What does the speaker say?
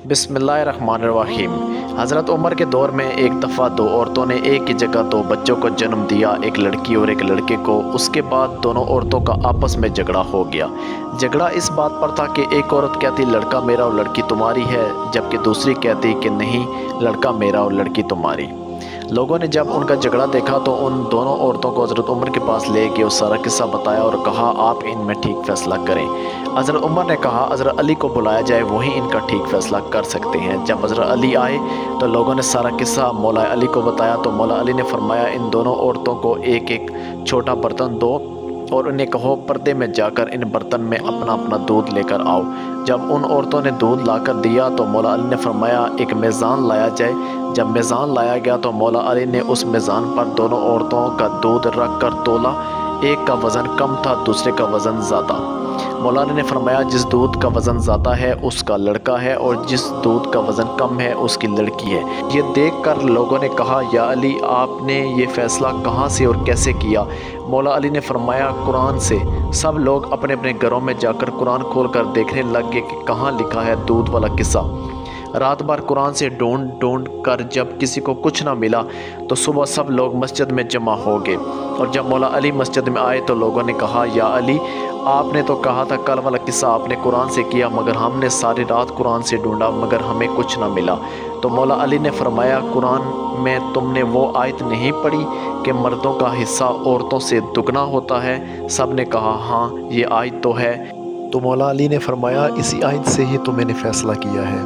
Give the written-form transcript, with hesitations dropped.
بسم اللہ الرحمن الرحیم۔ حضرت عمر کے دور میں ایک دفعہ دو عورتوں نے ایک ہی جگہ دو بچوں کو جنم دیا، ایک لڑکی اور ایک لڑکے کو۔ اس کے بعد دونوں عورتوں کا آپس میں جھگڑا ہو گیا۔ جھگڑا اس بات پر تھا کہ ایک عورت کہتی لڑکا میرا اور لڑکی تمہاری ہے، جبکہ دوسری کہتی کہ نہیں، لڑکا میرا اور لڑکی تمہاری۔ لوگوں نے جب ان کا جھگڑا دیکھا تو ان دونوں عورتوں کو حضرت عمر کے پاس لے کے وہ سارا قصہ بتایا اور کہا آپ ان میں ٹھیک فیصلہ کریں۔ حضرت عمر نے کہا حضرت علی کو بلایا جائے، وہی ان کا ٹھیک فیصلہ کر سکتے ہیں۔ جب حضرت علی آئے تو لوگوں نے سارا قصہ مولا علی کو بتایا تو مولا علی نے فرمایا ان دونوں عورتوں کو ایک ایک چھوٹا برتن دو اور انہیں کہو پردے میں جا کر ان برتن میں اپنا اپنا دودھ لے کر آؤ۔ جب ان عورتوں نے دودھ لا کر دیا تو مولا علی نے فرمایا ایک میزان لایا جائے۔ جب میزان لایا گیا تو مولا علی نے اس میزان پر دونوں عورتوں کا دودھ رکھ کر تولا۔ ایک کا وزن کم تھا، دوسرے کا وزن زیادہ۔ مولا علی نے فرمایا جس دودھ کا وزن زیادہ ہے اس کا لڑکا ہے اور جس دودھ کا وزن کم ہے اس کی لڑکی ہے۔ یہ دیکھ کر لوگوں نے کہا یا علی آپ نے یہ فیصلہ کہاں سے اور کیسے کیا؟ مولا علی نے فرمایا قرآن سے۔ سب لوگ اپنے اپنے گھروں میں جا کر قرآن کھول کر دیکھنے لگ گئے کہ کہاں لکھا ہے دودھ والا قصہ۔ رات بھر قرآن سے ڈھونڈ ڈھونڈ کر جب کسی کو کچھ نہ ملا تو صبح سب لوگ مسجد میں جمع ہو گئے، اور جب مولا علی مسجد میں آئے تو لوگوں نے کہا یا علی آپ نے تو کہا تھا کل والا قصہ آپ نے قرآن سے کیا، مگر ہم نے ساری رات قرآن سے ڈھونڈا مگر ہمیں کچھ نہ ملا۔ تو مولا علی نے فرمایا قرآن میں تم نے وہ آیت نہیں پڑھی کہ مردوں کا حصہ عورتوں سے دگنا ہوتا ہے؟ سب نے کہا ہاں یہ آیت تو ہے۔ تو مولا علی نے فرمایا اسی آیت سے ہی تو میں نے فیصلہ کیا ہے۔